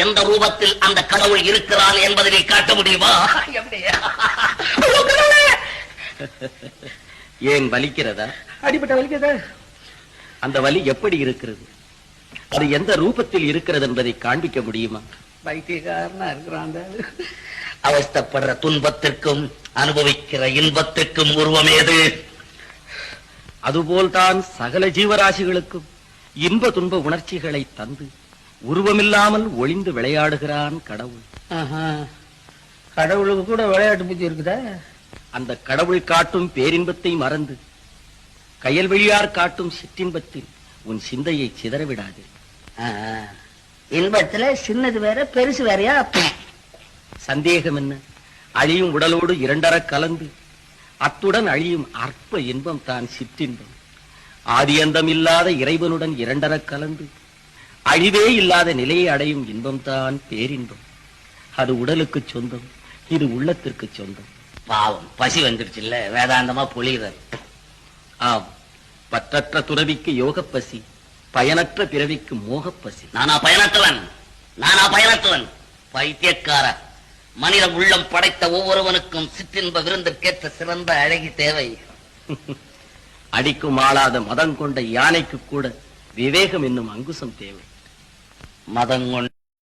எந்த ரூபத்தில் அந்த கடவுள் இருக்கிறான் என்பதை நீ காட்ட முடியுமா? ஏன் வலிக்கிறதா? அடிப்பட்ட வலிக்கிறதா? அந்த வலி எப்படி இருக்கிறது, அது எந்த ரூபத்தில் இருக்கிறது என்பதை காண்பிக்க முடியுமா? பைத்தியக்காரனா இருக்கிறான். அவஸ்தப்படுற துன்பத்திற்கும் அனுபவிக்கிற இன்பத்திற்கும் உருவம் ஏது? அதுபோல்தான் சகல ஜீவராசிகளுக்கும் இன்ப துன்ப உணர்ச்சிகளை தந்து உருவமில்லாமல் ஒளிந்து விளையாடுகிறான் கடவுள். கடவுளுக்கு கூட விளையாட்டு புத்தி இருக்குதா? அந்த கடவுள் காட்டும் பேரின்பத்தை மறந்து கயல்வெளியார் காட்டும் சிற்றின்பத்தில் உன் சிந்தையை சிதறவிடாது. இன்பத்துல சின்னது வேற பெருசு வேறையா? சந்தேகம் என்ன? அழியும் உடலோடு இரண்டர கலந்து அத்துடன் அழியும் அற்ப இன்பம் தான் சிற்றின்பம். ஆதியந்தம் இல்லாத இறைவனுடன் இரண்டர கலந்து அழிவே இல்லாத நிலையை அடையும் இன்பம் தான் பேரின்பம். அது உடலுக்கு சொந்தம், இது உள்ளத்திற்கு சொந்தம். பாவம், பசி வந்துருச்சு இல்ல, வேதாந்தமா பொழிகிறார். ஆம், பற்றற்ற துறவிக்கு யோக பசி, பயனற்ற பிறவிக்கு மோகப்பசி. நானா பயனற்றவன்? பைத்தியக்கார. மனித உள்ளம் படைத்த ஒவ்வொருவனுக்கும் சிற்றின்ப விருந்திற்கேற்ற சிறந்த அழகி தேவை. அடிக்கும் ஆளாத மதம் கொண்ட யானைக்கு கூட விவேகம் என்னும் அங்குசம் தேவை. மதங்கொண்ட